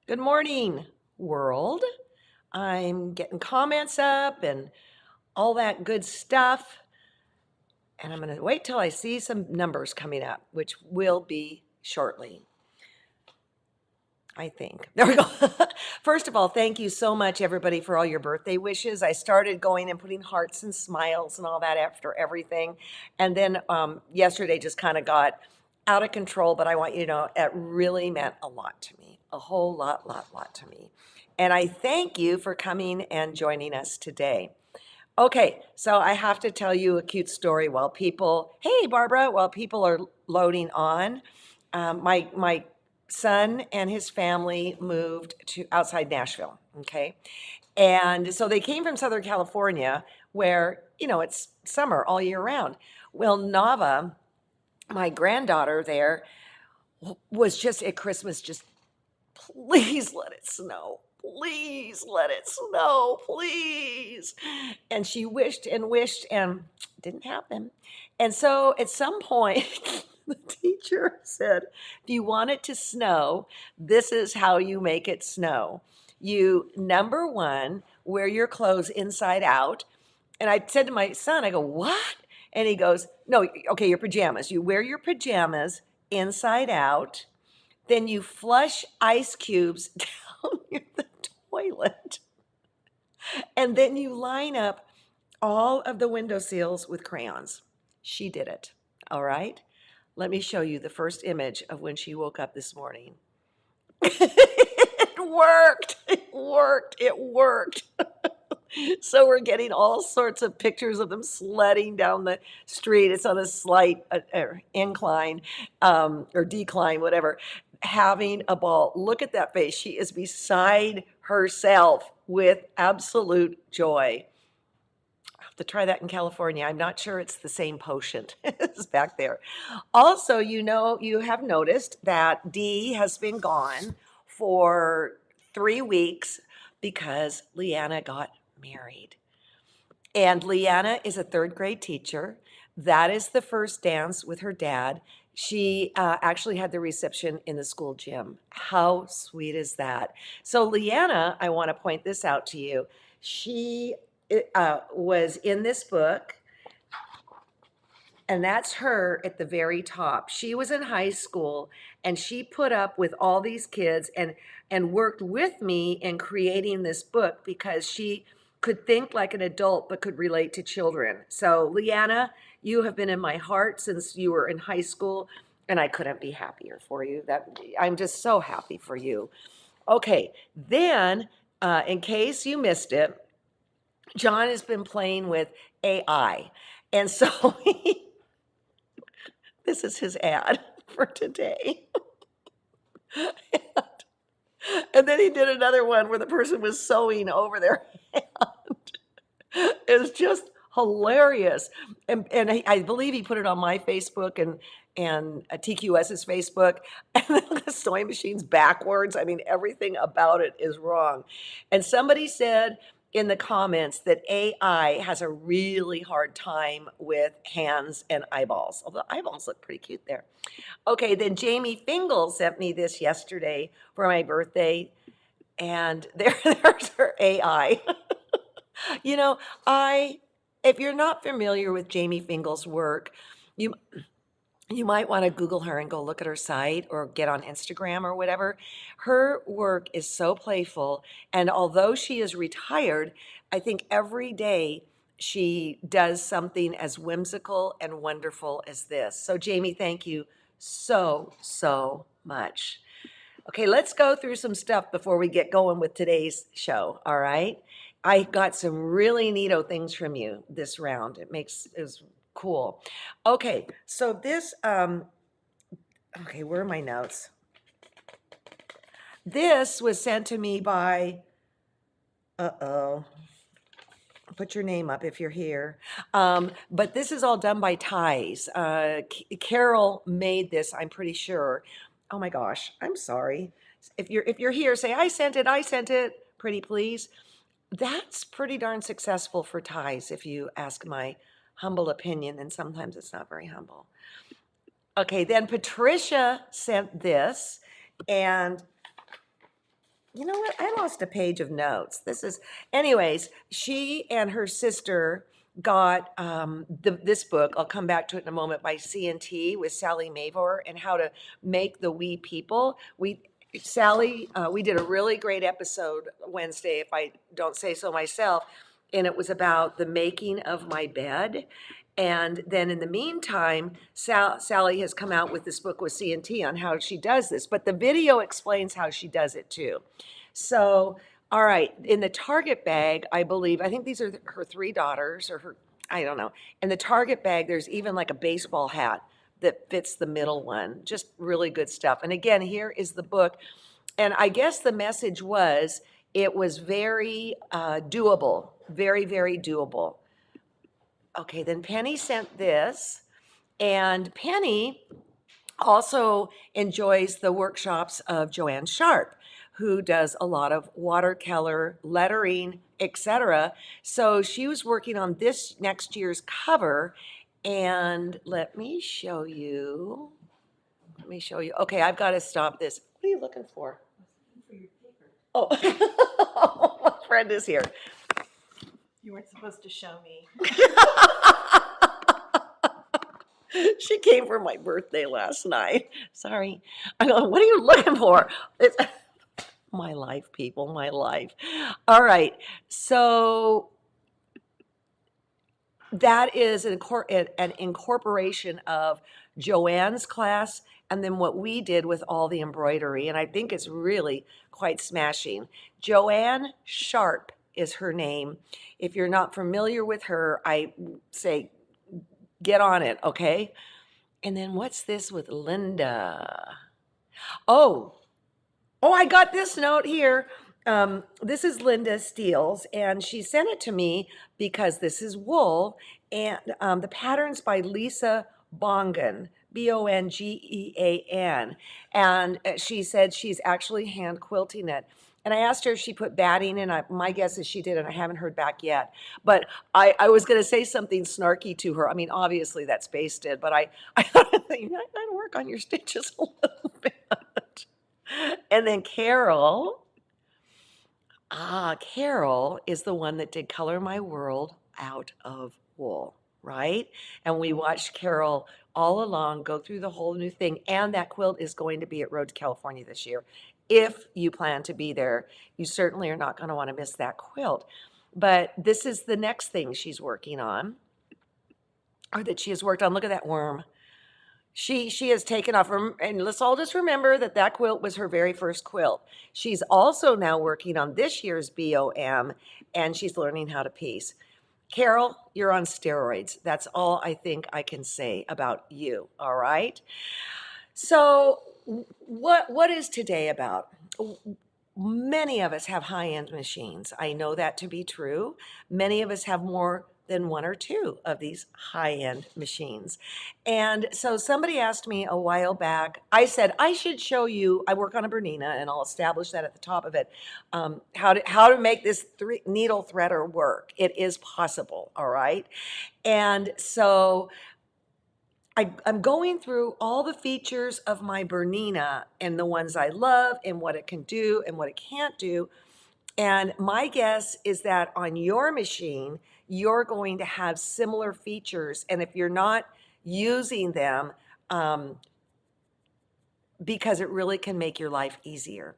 Good morning, world. I'm getting comments up and all that good stuff. And I'm going to wait till I see some numbers coming up, which will be shortly, I think. There we go. First of all, thank you so much, everybody, for all your birthday wishes. I started going and putting hearts and smiles and all that after everything. And then yesterday just kind of got out of control. But I want you to know it really meant a lot to me, a whole lot to me. And I thank you for coming and joining us today. Okay, so I have to tell you a cute story while people, hey, Barbara, while people are loading on. My son and his family moved to outside Nashville, okay? And so they came from Southern California where, it's summer all year round. Well, Nava, my granddaughter there, was just at Christmas, just please let it snow. Please let it snow, please. And she wished and wished and it didn't happen. And so at some point, the teacher said, if you want it to snow, this is how you make it snow. You, number one, wear your clothes inside out. And I said to my son, I go, what? And he goes, no, okay, your pajamas. You wear your pajamas inside out. Then you flush ice cubes down the toilet. And then you line up all of the window sills with crayons. She did it. All right. Let me show you the first image of when she woke up this morning. It worked. It worked. It worked. So we're getting all sorts of pictures of them sledding down the street. It's on a slight incline or decline, whatever, having a ball. Look at that face. She is beside herself with absolute joy. I have to try that in California. I'm not sure it's the same potion as back there. Also, you have noticed that Dee has been gone for 3 weeks because Leanna got married. And Leanna is a third grade teacher. That is the first dance with her dad. She actually had the reception in the school gym. How sweet is that? So, Leanna, I want to point this out to you. She was in this book, and that's her at the very top. She was in high school and she put up with all these kids and worked with me in creating this book because she could think like an adult but could relate to children. So, Leanna, you have been in my heart since you were in high school, and I couldn't be happier for you. That I'm just so happy for you. Okay, then in case you missed it, John has been playing with AI. And so this is his ad for today. And then he did another one where the person was sewing over their hand. It's just hilarious. And I believe he put it on my Facebook and TQS's Facebook. And the sewing machine's backwards. I mean, everything about it is wrong. And somebody said in the comments that AI has a really hard time with hands and eyeballs. Although eyeballs look pretty cute there. Okay, then Jamie Fingal sent me this yesterday for my birthday, and there's her AI. You know, I if you're not familiar with Jamie Fingal's work, you you might want to Google her and go look at her site or get on Instagram or whatever. Her work is so playful, and although she is retired, I think every day she does something as whimsical and wonderful as this. So, Jamie, thank you so much. Okay, let's go through some stuff before we get going with today's show. All right. I got some really neato things from you this round. It was cool. Okay, so this okay, where are my notes? This was sent to me by uh-oh. Put your name up if you're here. But this is all done by ties. Carol made this, I'm pretty sure. Oh my gosh, I'm sorry. If you're here, say I sent it, pretty please. That's pretty darn successful for ties, if you ask my humble opinion, and sometimes it's not very humble. Okay, then Patricia sent this, and You know what? I lost a page of notes. Anyways, she and her sister got this book. I'll come back to it in a moment by C&T with Sally Mavor and how to make the We People. We did a really great episode Wednesday, if I don't say so myself, and it was about the making of my bed. And then in the meantime, Sally has come out with this book with C&T on how she does this, but the video explains how she does it too. So, all right, in the Target bag, I think these are her three daughters or her, I don't know. In the Target bag, there's even like a baseball hat that fits the middle one. Just really good stuff. And again, here is the book. And I guess the message was it was very doable, very, very doable. Okay, then Penny sent this, and Penny also enjoys the workshops of Joanne Sharp, who does a lot of watercolor, lettering, etc. So she was working on this next year's cover, and let me show you. Okay, I've got to stop this. What are you looking for? Oh, my friend is here. You weren't supposed to show me. She came for my birthday last night. Sorry. I go, what are you looking for? It's my life, people, my life. All right. So that is an incorporation of Joanne's class and then what we did with all the embroidery. And I think it's really quite smashing. Joanne Sharp is her name. If you're not familiar with her, I say get on it, okay? And then what's this with Linda? Oh, I got this note here. This is Linda Steele's, and she sent it to me because this is wool, and the pattern's by Lisa Bongan, Bongean, and she said she's actually hand quilting it. And I asked her if she put batting in. My guess is she did, and I haven't heard back yet. But I was going to say something snarky to her. I mean, obviously that's basted, but I thought I'd work on your stitches a little bit. And then Carol is the one that did Color My World Out of Wool, right? And we watched Carol all along go through the whole new thing. And that quilt is going to be at Road to California this year. If you plan to be there, you certainly are not going to want to miss that quilt. But this is the next thing she's working on, or that she has worked on. Look at that worm. She has taken off, and let's all just remember that quilt was her very first quilt. She's also now working on this year's BOM, and she's learning how to piece. Carol, you're on steroids. That's all I think I can say about you, all right? So what is today about? Many of us have high-end machines. I know that to be true. Many of us have more than one or two of these high-end machines. And so somebody asked me a while back, I said, I should show you, I work on a Bernina, and I'll establish that at the top of it, how to make this needle threader work. It is possible, all right? And so I'm going through all the features of my Bernina and the ones I love and what it can do and what it can't do. And my guess is that on your machine, you're going to have similar features. And if you're not using them, because it really can make your life easier.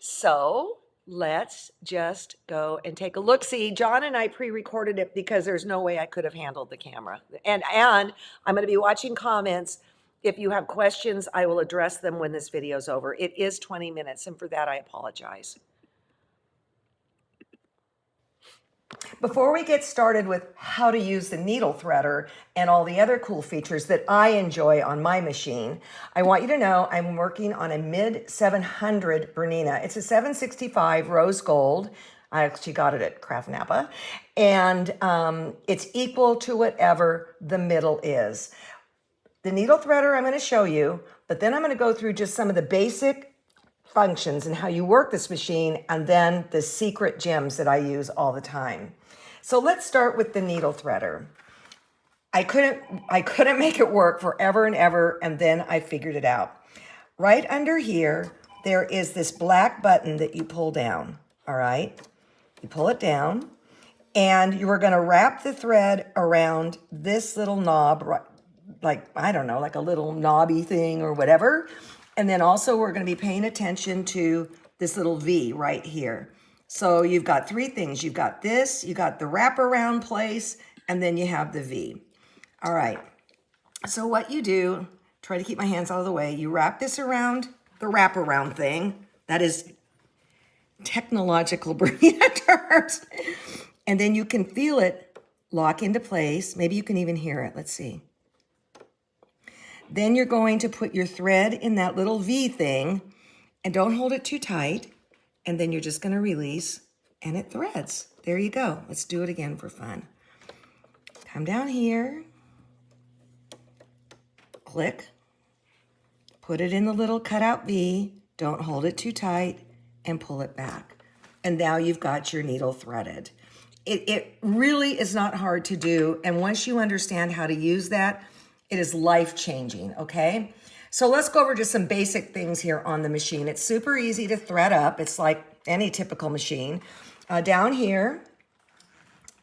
So let's just go and take a look. See, John and I pre-recorded it because there's no way I could have handled the camera. And I'm going to be watching comments. If you have questions, I will address them when this video is over. It is 20 minutes, and for that, I apologize. Before we get started with how to use the needle threader and all the other cool features that I enjoy on my machine, I want you to know I'm working on a mid 700 Bernina. It's a 765 rose gold. I actually got it at Kraft Napa. And it's equal to whatever the middle is. The needle threader I'm going to show you, but then I'm going to go through just some of the basic functions and how you work this machine, and then the secret gems that I use all the time. So let's start with the needle threader. I couldn't make it work forever and ever, and then I figured it out. Right under here, there is this black button that you pull down, all right? You pull it down, and you are gonna wrap the thread around this little knob, like, I don't know, like a little knobby thing or whatever. And then also we're gonna be paying attention to this little V right here. So you've got three things. You've got this, you got the wraparound place, and then you have the V. All right, so what you do, try to keep my hands out of the way, you wrap this around the wraparound thing. That is technological Bernina terms. And then you can feel it lock into place. Maybe you can even hear it. Let's see. Then you're going to put your thread in that little V thing, and don't hold it too tight. And then you're just going to release, and it threads. There you go. Let's do it again for fun. Come down here, click, put it in the little cutout V, don't hold it too tight, and pull it back. And now you've got your needle threaded. It really is not hard to do, and once you understand how to use that, it is life-changing, okay? So let's go over just some basic things here on the machine. It's super easy to thread up. It's like any typical machine. Down here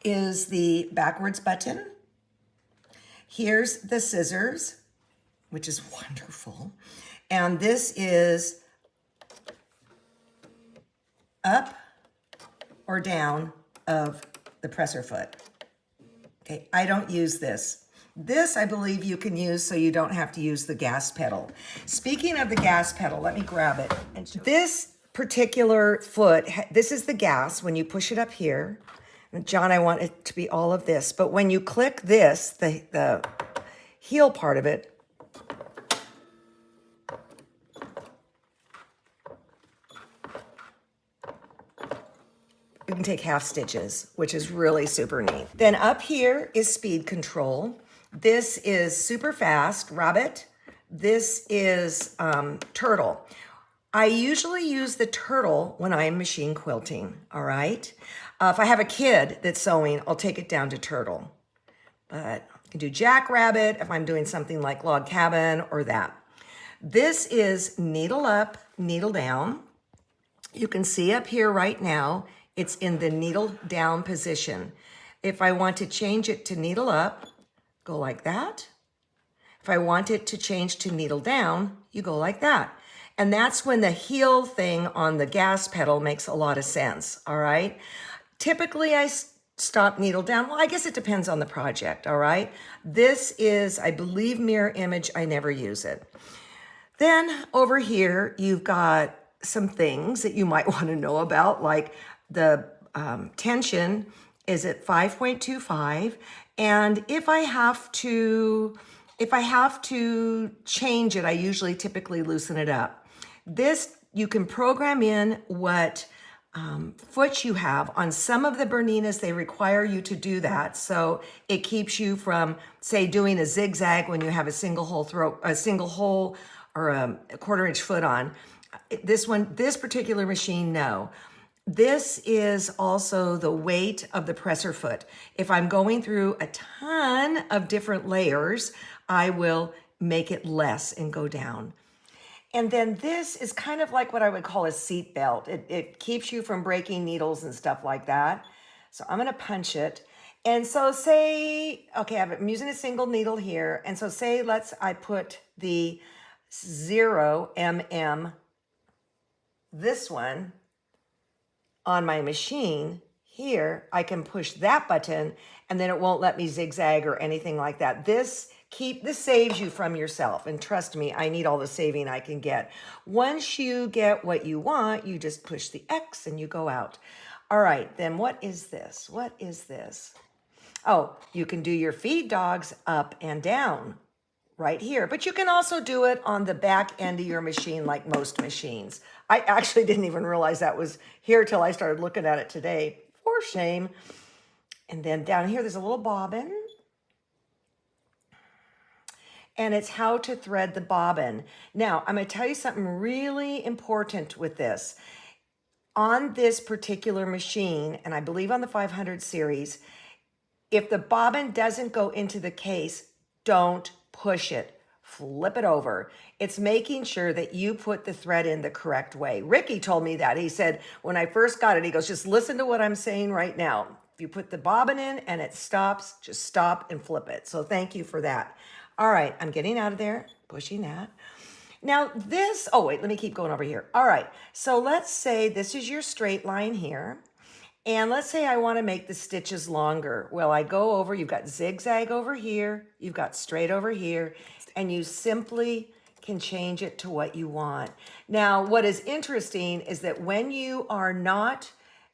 is the backwards button. Here's the scissors, which is wonderful. And this is up or down of the presser foot. Okay, I don't use this. This, I believe, you can use so you don't have to use the gas pedal. Speaking of the gas pedal, let me grab it. This particular foot, this is the gas when you push it up here. John, I want it to be all of this, but when you click this, the heel part of it, you can take half stitches, which is really super neat. Then up here is speed control. This is super fast, rabbit. This is turtle. I usually use the turtle when I'm machine quilting, all right? If I have a kid that's sewing, I'll take it down to turtle. But I can do jackrabbit if I'm doing something like log cabin or that. This is needle up, needle down. You can see up here right now, it's in the needle down position. If I want to change it to needle up, go like that. If I want it to change to needle down, you go like that. And that's when the heel thing on the gas pedal makes a lot of sense, all right? Typically, I stop needle down. Well, I guess it depends on the project, all right? This is, I believe, mirror image. I never use it. Then over here, you've got some things that you might want to know about, like the tension is at 5.25, and if I have to change it, I usually typically loosen it up. This, you can program in what foot you have. On some of the Berninas, they require you to do that, so it keeps you from, say, doing a zigzag when you have a single hole or a quarter-inch foot on. This particular machine, no. This is also the weight of the presser foot. If I'm going through a ton of different layers, I will make it less and go down. And then this is kind of like what I would call a seat belt. It keeps you from breaking needles and stuff like that. So I'm gonna punch it. And so say, okay, I'm using a single needle here. And so say, I put the 0 mm, this one, on my machine here, I can push that button and then it won't let me zigzag or anything like that. This saves you from yourself. And trust me, I need all the saving I can get. Once you get what you want, you just push the X and you go out. All right, then what is this? What is this? Oh, you can do your feed dogs up and down right here, but you can also do it on the back end of your machine like most machines. I actually didn't even realize that was here till I started looking at it today, for shame. And then down here, there's a little bobbin. And it's how to thread the bobbin. Now, I'm gonna tell you something really important with this. On this particular machine, and I believe on the 500 series, if the bobbin doesn't go into the case, don't push it. flip it over. It's making sure that you put the thread in the correct way. Ricky told me that. He said, when I first got it, he goes, just listen to what I'm saying right now. If you put the bobbin in and it stops, just stop and flip it. So thank you for that. All right, I'm getting out of there, pushing that. Now this, oh wait, let me keep going over here. All right, so let's say this is your straight line here. And let's say I want to make the stitches longer. Well, I go over, you've got zigzag over here, you've got straight over here, and you simply can change it to what you want. Now, what is interesting is that when you are not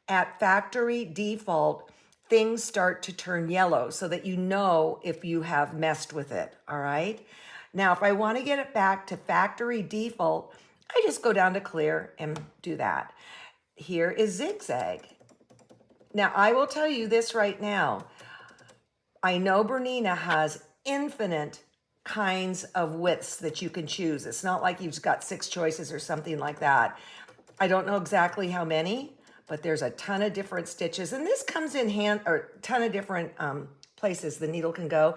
at factory default, things start to turn yellow so that you know if you have messed with it, all right? Now, if I want to get it back to factory default, I just go down to clear and do that. Here is zigzag. Now, I will tell you this right now. I know Bernina has infinite kinds of widths that you can choose. It's not like you've got 6 choices or something like that. I don't know exactly how many, but there's a ton of different stitches. And this comes in hand, or a ton of different places the needle can go.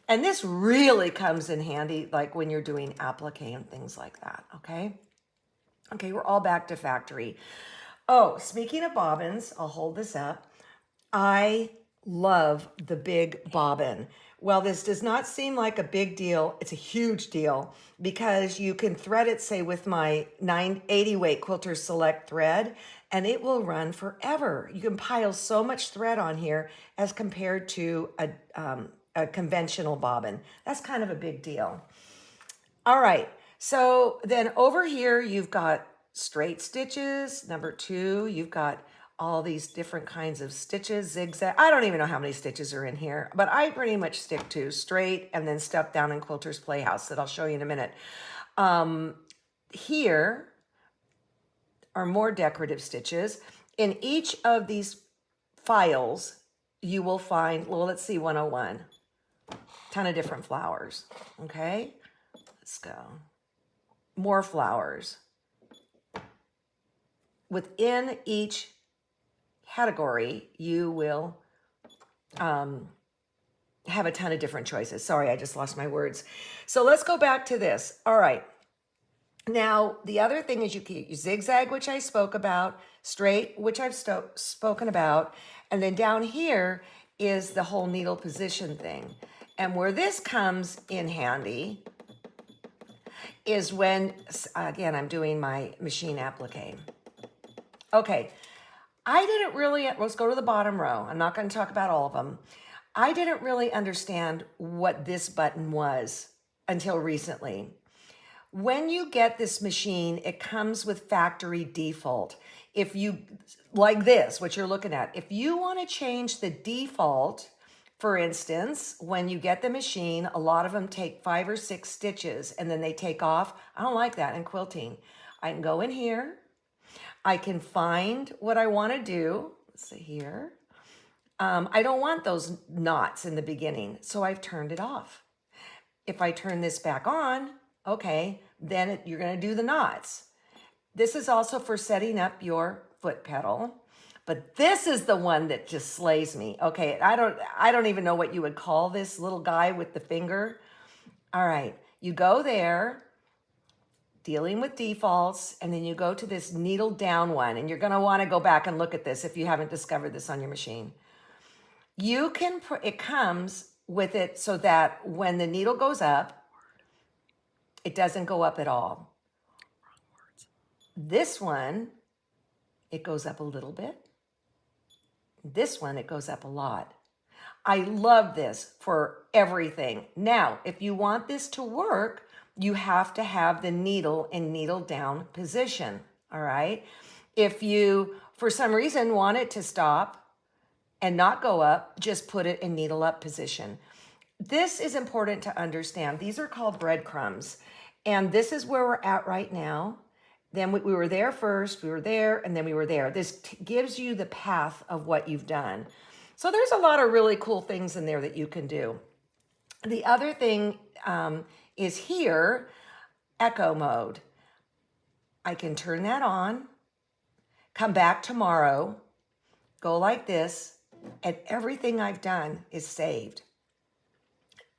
And this really comes in handy, like when you're doing applique and things like that, okay? Okay, we're all back to factory. Oh, speaking of bobbins, I'll hold this up. I love the big bobbin. Well, this does not seem like a big deal. It's a huge deal because you can thread it, say, with my 980 weight Quilter Select thread, and it will run forever. You can pile so much thread on here as compared to a conventional bobbin. That's kind of a big deal. All right, so then over here, you've got straight stitches. Number 2, you've got all these different kinds of stitches, zigzag. I don't even know how many stitches are in here, but I pretty much stick to straight and then stuff down in Quilter's Playhouse that I'll show you in a minute. Here are more decorative stitches. In each of these files, you will find, well, let's see, 101. Ton of different flowers, okay? Let's go. More flowers. Within each category, you will have a ton of different choices. Sorry, I just lost my words. So let's go back to this. All right. Now, the other thing is you can use zigzag, which I spoke about, straight, which I've spoken about, and then down here is the whole needle position thing. And where this comes in handy is when, again, I'm doing my machine applique. Okay, I didn't really, let's go to the bottom row. I'm not going to talk about all of them. I didn't really understand what this button was until recently. When you get this machine, it comes with factory default. If you, like this, what you're looking at, if you want to change the default, for instance, when you get the machine, a lot of them take 5 or 6 stitches and then they take off. I don't like that in quilting. I can go in here. I can find what I want to do. Let's see here. I don't want those knots in the beginning, so I've turned it off. If I turn this back on, okay, then you're going to do the knots. This is also for setting up your foot pedal, but this is the one that just slays me. Okay, I don't even know what you would call this little guy with the finger. All right, you go there, dealing with defaults, and then you go to this needle down one, and you're going to want to go back and look at this if you haven't discovered this on your machine. You can, it comes with it so that when the needle goes up, it doesn't go up at all. This one, it goes up a little bit. This one, it goes up a lot. I love this for everything. Now, if you want this to work, you have to have the needle in needle down position, all right? If you, for some reason, want it to stop and not go up, just put it in needle up position. This is important to understand. These are called breadcrumbs, and this is where we're at right now. Then we were there first, we were there, and then we were there. This gives you the path of what you've done. So there's a lot of really cool things in there that you can do. The other thing is here, echo mode. I can turn that on, come back tomorrow, go like this, and everything I've done is saved.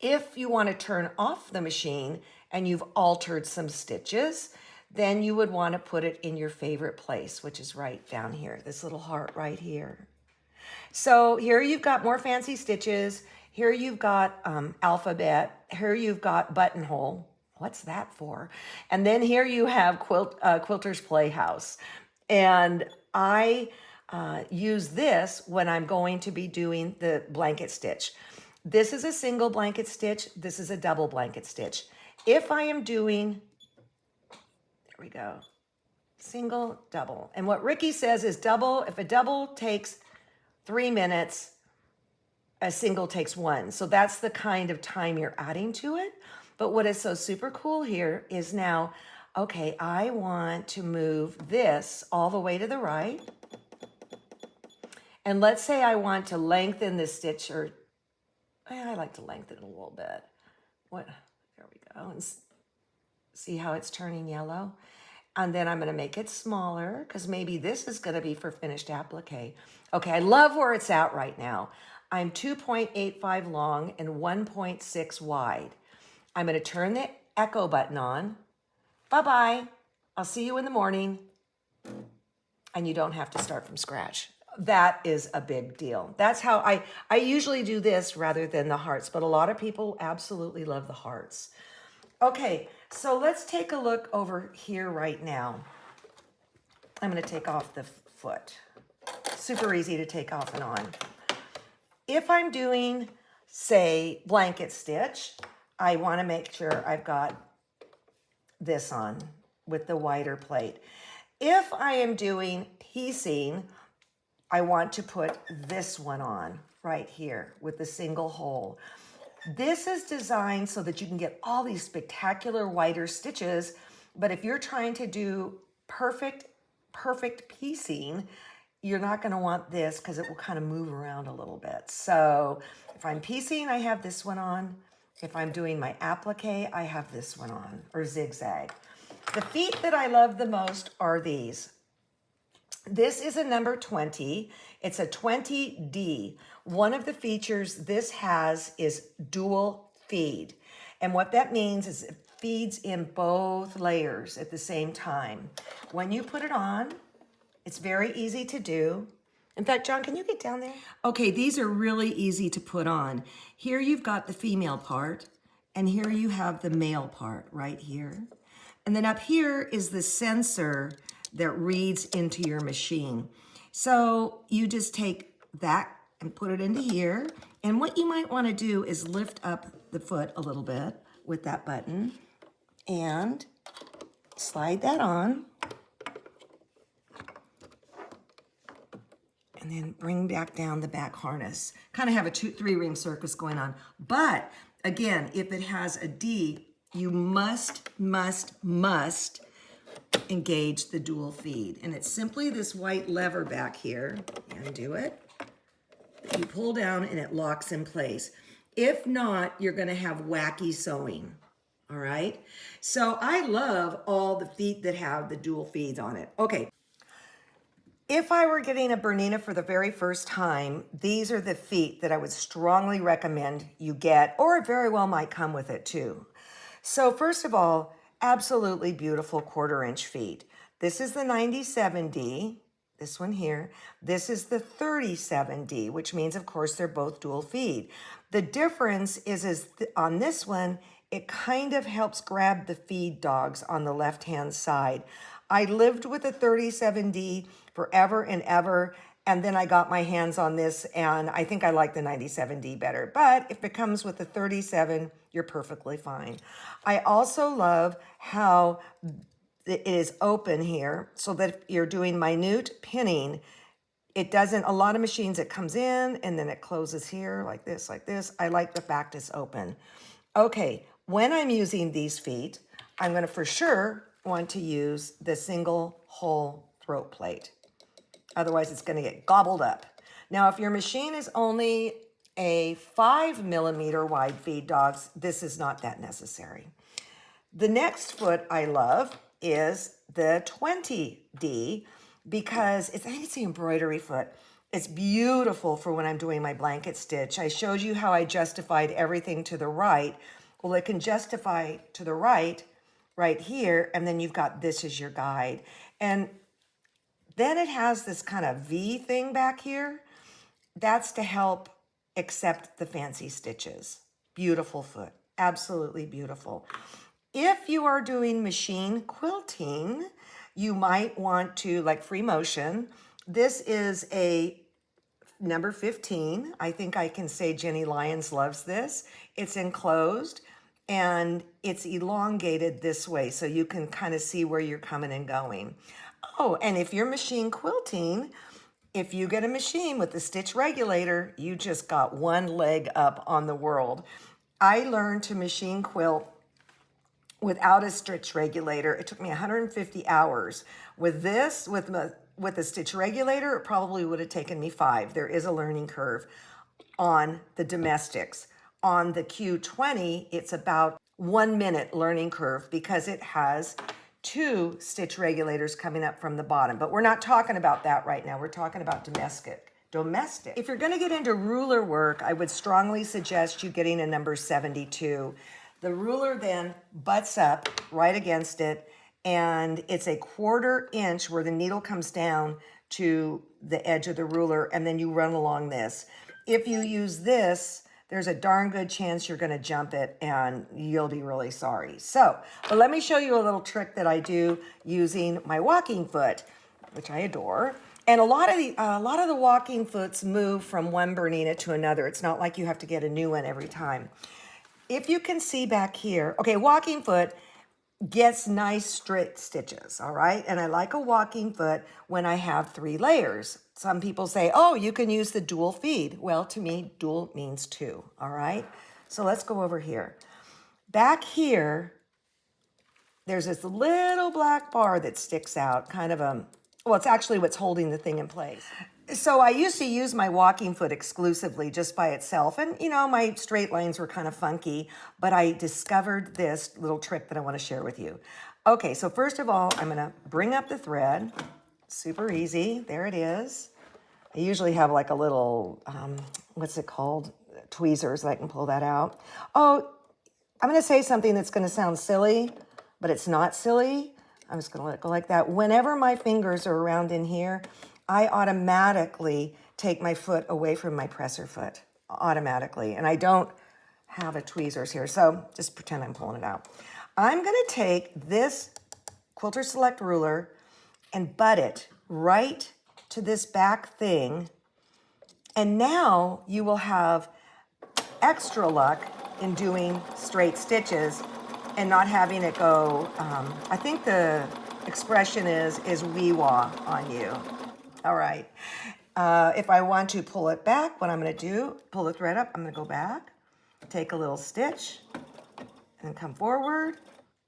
If you want to turn off the machine and you've altered some stitches, then you would want to put it in your favorite place, which is right down here, this little heart right here. So here you've got more fancy stitches. Here you've got alphabet. Here you've got buttonhole. What's that for? And then here you have Quilter's Playhouse. And I use this when I'm going to be doing the blanket stitch. This is a single blanket stitch. This is a double blanket stitch. If I am doing, there we go, single, double. And what Ricky says is double, if a double takes 3 minutes, a single takes 1. So that's the kind of time you're adding to it. But what is so super cool here is now, okay, I want to move this all the way to the right. And let's say I want to lengthen this stitch, or I like to lengthen it a little bit. What? There we go. And see how it's turning yellow? And then I'm going to make it smaller because maybe this is going to be for finished applique. Okay, I love where it's at right now. I'm 2.85 long and 1.6 wide. I'm going to turn the echo button on. Bye-bye. I'll see you in the morning. And you don't have to start from scratch. That is a big deal. That's how I usually do this rather than the hearts, but a lot of people absolutely love the hearts. Okay, so let's take a look over here right now. I'm going to take off the foot. Super easy to take off and on. If I'm doing, say, blanket stitch, I want to make sure I've got this on with the wider plate. If I am doing piecing, I want to put this one on right here with the single hole. This is designed so that you can get all these spectacular wider stitches, but if you're trying to do perfect piecing, you're not going to want this because it will kind of move around a little bit. So if I'm piecing, I have this one on. If I'm doing my applique, I have this one on, or zigzag. The feet that I love the most are these. This is a number 20. It's a 20D. One of the features this has is dual feed. And what that means is it feeds in both layers at the same time. When you put it on, it's very easy to do. In fact, John, can you get down there? Okay, these are really easy to put on. Here you've got the female part, and here you have the male part right here. And then up here is the sensor that reads into your machine. So you just take that and put it into here. And what you might want to do is lift up the foot a little bit with that button and slide that on. And then bring back down the back harness. Kind of have a 3-ring circus going on. But again, if it has a D, you must engage the dual feed. And it's simply this white lever back here. Undo it. You pull down and it locks in place. If not, you're going to have wacky sewing. All right. So I love all the feet that have the dual feeds on it. Okay. If I were getting a Bernina for the very first time, these are the feet that I would strongly recommend you get, or it very well might come with it too. So first of all, absolutely beautiful 1/4-inch feet. This is the 97D, this one here. This is the 37D, which means, of course, they're both dual feed. The difference is on this one, it kind of helps grab the feed dogs on the left-hand side. I lived with a 37D forever and ever, and then I got my hands on this, and I think I like the 97D better. But if it comes with a 37, you're perfectly fine. I also love how it is open here, so that if you're doing minute pinning, it doesn't, a lot of machines, it comes in, and then it closes here, like this, like this. I like the fact it's open. Okay, when I'm using these feet, I'm gonna for sure want to use the single hole throat plate. Otherwise, it's going to get gobbled up. Now, if your machine is only a 5mm wide feed dogs, this is not that necessary. The next foot I love is the 20D because I think it's the embroidery foot. It's beautiful for when I'm doing my blanket stitch. I showed you how I justified everything to the right. Well, it can justify to the right here, and then you've got this as your guide. And then it has this kind of V thing back here. That's to help accept the fancy stitches. Beautiful foot, absolutely beautiful. If you are doing machine quilting, you might want to, like free motion. This is a number 15. I think I can say Jenny Lyons loves this. It's enclosed and it's elongated this way so you can kind of see where you're coming and going. Oh, and if you're machine quilting, if you get a machine with the stitch regulator, you just got one leg up on the world. I learned to machine quilt without a stitch regulator. It took me 150 hours. With this, with a stitch regulator, it probably would have taken me 5. There is a learning curve on the domestics. On the Q20, it's about 1 minute learning curve because it has 2 stitch regulators coming up from the bottom. But we're not talking about that right now. We're talking about domestic. If you're going to get into ruler work, I would strongly suggest you getting a number 72. The ruler then butts up right against it, and it's a 1/4 inch where the needle comes down to the edge of the ruler, and then you run along this. If you use this, there's a darn good chance you're going to jump it and you'll be really sorry. So, but let me show you a little trick that I do using my walking foot, which I adore. And a lot of the walking foots move from one Bernina to another. It's not like you have to get a new one every time. If you can see back here, okay, walking foot gets nice straight stitches, all right? And I like a walking foot when I have 3 layers. Some people say, oh, you can use the dual feed. Well, to me, dual means 2, all right? So let's go over here. Back here, there's this little black bar that sticks out, kind of well, it's actually what's holding the thing in place. So I used to use my walking foot exclusively just by itself. And, you know, my straight lines were kind of funky, but I discovered this little trick that I want to share with you. Okay, so first of all, I'm going to bring up the thread. Super easy. There it is. I usually have like a little, what's it called? Tweezers that I can pull that out. Oh, I'm going to say something that's going to sound silly, but it's not silly. I'm just going to let it go like that. Whenever my fingers are around in here, I automatically take my foot away from my presser foot, automatically. And I don't have a tweezers here, so just pretend I'm pulling it out. I'm going to take this Quilter Select ruler and butt it right to this back thing. And now you will have extra luck in doing straight stitches and not having it go, I think the expression is wee-wah on you. All right. If I want to pull it back, what I'm going to do, pull the thread up, I'm going to go back, take a little stitch, and come forward,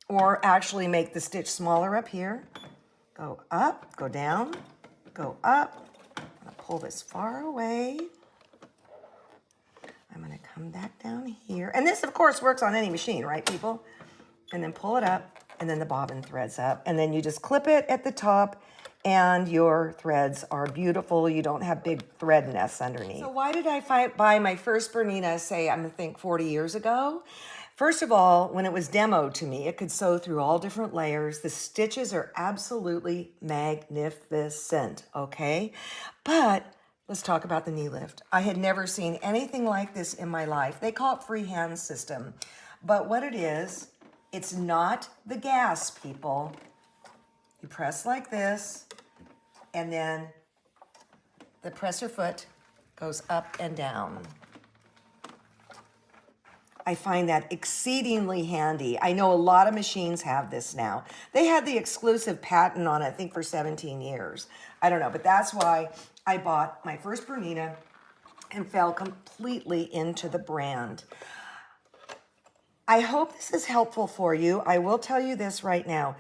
or actually make the stitch smaller up here. Go up, go down, go up. I'm going to pull this far away. I'm going to come back down here. And this, of course, works on any machine, right, people? And then pull it up, and then the bobbin threads up. And then you just clip it at the top, and your threads are beautiful. You don't have big thread nests underneath. So why did I buy my first Bernina, say, I'm going to think 40 years ago? First of all, when it was demoed to me, it could sew through all different layers. The stitches are absolutely magnificent, okay? But let's talk about the knee lift. I had never seen anything like this in my life. They call it freehand system. But what it is, it's not the gas, people. You press like this, and then the presser foot goes up and down. I find that exceedingly handy. I know a lot of machines have this now. They had the exclusive patent on it, I think, for 17 years. I don't know, but that's why I bought my first Bernina and fell completely into the brand. I hope this is helpful for you. I will tell you this right now.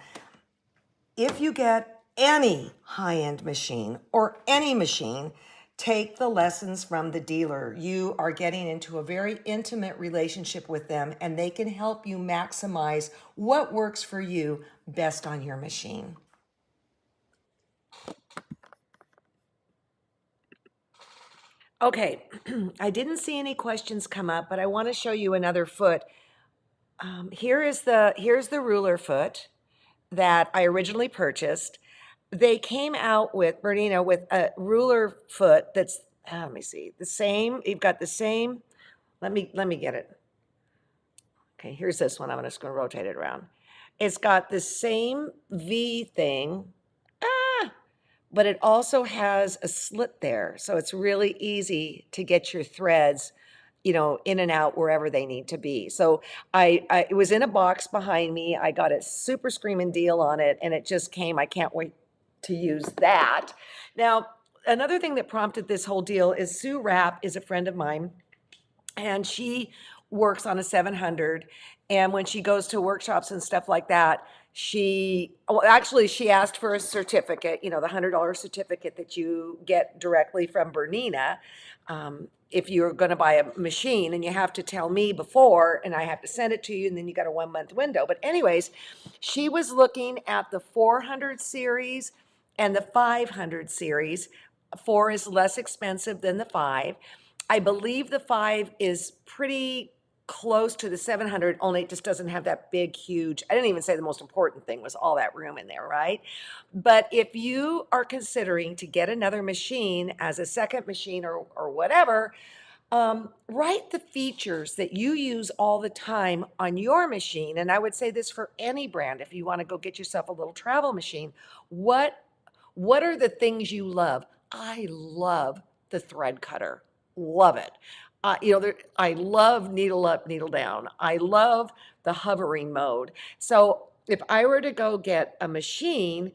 If you get any high-end machine or any machine, take the lessons from the dealer. You are getting into a very intimate relationship with them, and they can help you maximize what works for you best on your machine. Okay, I didn't see any questions come up, but I want to show you another foot Here's the ruler foot that I originally purchased. They came out with Bernina with a ruler foot that's let me see, the same. You've got the same. Let me get it. Okay, here's this one. I'm just going to rotate it around. It's got the same V thing, but it also has a slit there. So it's really easy to get your threads, in and out wherever they need to be. So it was in a box behind me. I got a super screaming deal on it and it just came. I can't wait to use that. Now, another thing that prompted this whole deal is Sue Rapp is a friend of mine and she works on a 700, and when she goes to workshops and stuff like that, she asked for a certificate, the $100 certificate that you get directly from Bernina. If you're going to buy a machine, and you have to tell me before and I have to send it to you, and then you got a 1 month window. But anyways, she was looking at the 400 series and the 500 series. 4 is less expensive than the 5. I believe the 5 is pretty close to the 700, only it just doesn't have that big, huge. I didn't even say the most important thing was all that room in there, right? But if you are considering to get another machine as a second machine or whatever, write the features that you use all the time on your machine. And I would say this for any brand, if you want to go get yourself a little travel machine, what are the things you love? I love the thread cutter. Love it. I love needle up, needle down. I love the hovering mode. So if I were to go get a machine,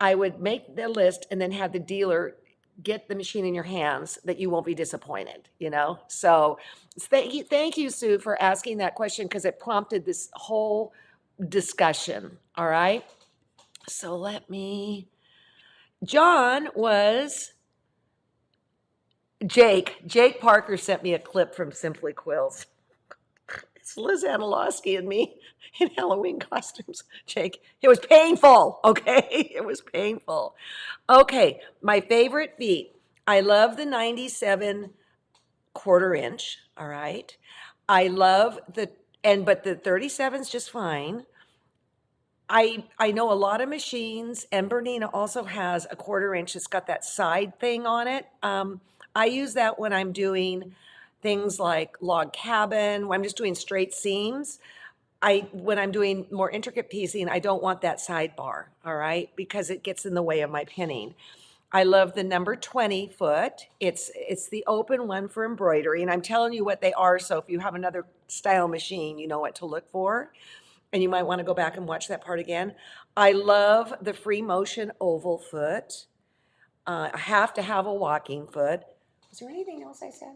I would make the list and then have the dealer get the machine in your hands that you won't be disappointed. So thank you, Sue, for asking that question because it prompted this whole discussion. All right. So John was Jake Parker sent me a clip from Simply Quills. It's Liz Anilowski and me in Halloween costumes. Jake, it was painful, okay? It was painful. Okay, my favorite feet. I love the 97 quarter inch, all right? I love but the 37's just fine. I know a lot of machines, and Bernina also has a quarter inch. It's got that side thing on it. I use that when I'm doing things like log cabin, when I'm just doing straight seams. When I'm doing more intricate piecing, I don't want that sidebar, all right, because it gets in the way of my pinning. I love the number 20 foot. It's the open one for embroidery, and I'm telling you what they are, so if you have another style machine, you know what to look for, and you might want to go back and watch that part again. I love the free motion oval foot. I have to have a walking foot. Was there anything else I said?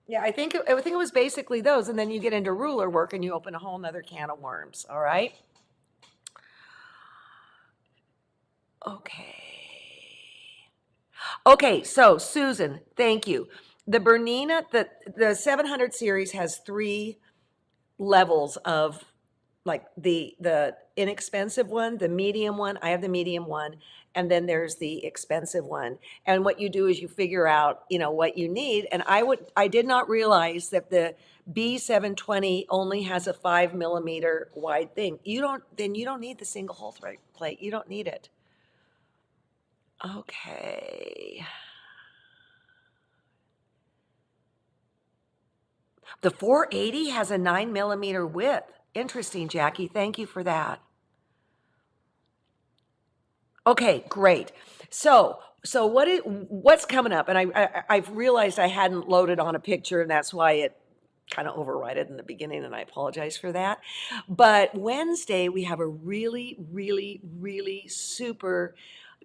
Yeah, I think it was basically those, and then you get into ruler work and you open a whole nother can of worms. All right. Okay. Okay, so Susan, thank you. The Bernina, the 700 series has 3 levels of, like, the inexpensive one, the medium one. I have the medium one, and then there's the expensive one. And what you do is you figure out, what you need. And I did not realize that the B720 only has a 5 millimeter wide thing. You don't need the single hole thread plate. You don't need it. Okay. The 480 has a 9 millimeter width. Interesting, Jackie. Thank you for that. Okay, great. So what's coming up? And I've realized I hadn't loaded on a picture, and that's why it kind of overrided in the beginning, and I apologize for that. But Wednesday, we have a really, really, really super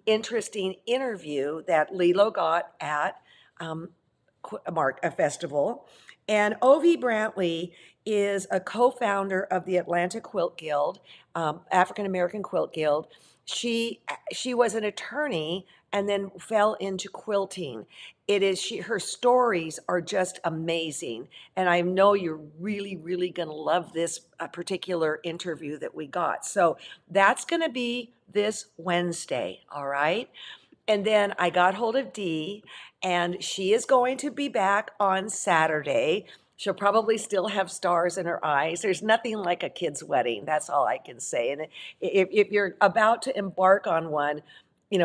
interesting interview that Lilo got at a festival. And Ovi Brantley is a co-founder of the Atlanta Quilt Guild, African American Quilt Guild. She was an attorney and then fell into quilting. Her stories are just amazing, and I know you're really, really going to love this particular interview that we got. So that's going to be this Wednesday, all right? And then I got hold of Dee, and she is going to be back on Saturday. She'll probably still have stars in her eyes. There's nothing like a kid's wedding. That's all I can say. And if you're about to embark on one,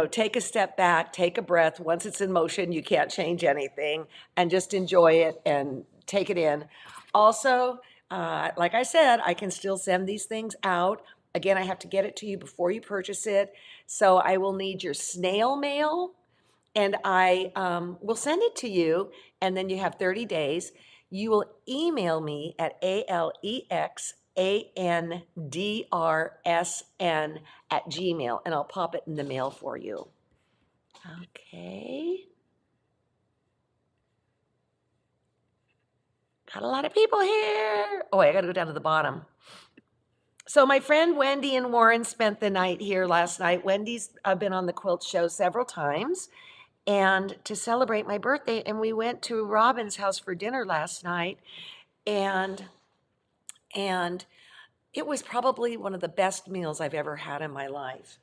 take a step back, take a breath. Once it's in motion, you can't change anything, and just enjoy it and take it in. Also, like I said, I can still send these things out. Again, I have to get it to you before you purchase it. So I will need your snail mail, and I will send it to you, and then you have 30 days. You will email me at alexandrsn at Gmail, and I'll pop it in the mail for you. Okay. Got a lot of people here. Oh, I got to go down to the bottom. So my friend Wendy and Warren spent the night here last night. Wendy's been on the Quilt Show several times, and to celebrate my birthday, and we went to Robin's house for dinner last night, and and it was probably one of the best meals I've ever had in my life.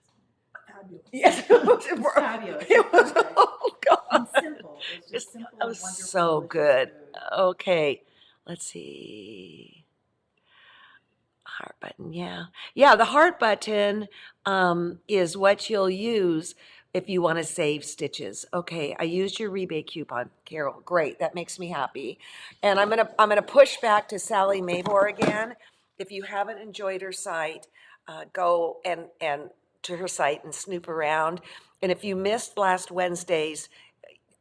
Fabulous. Yes, It was fabulous. it was, Perfect. oh God. And simple. It was just simple It and was wonderful. so delicious good. food. Okay, let's see. Heart button, yeah. Yeah, the heart button is what you'll use if you want to save stitches. Okay, I used your rebate coupon, Carol. Great, that makes me happy. And I'm gonna push back to Sally Mabor again. If you haven't enjoyed her site, go and to her site and snoop around. And if you missed last Wednesday's,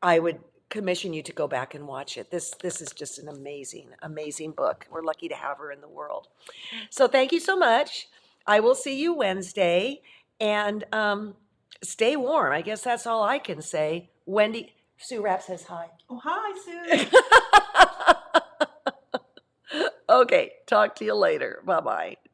I would commission you to go back and watch it. This is just an amazing, amazing book. We're lucky to have her in the world. So thank you so much. I will see you Wednesday, and stay warm. I guess that's all I can say. Wendy, Sue Rapp says hi. Oh, hi, Sue. Okay, talk to you later. Bye-bye.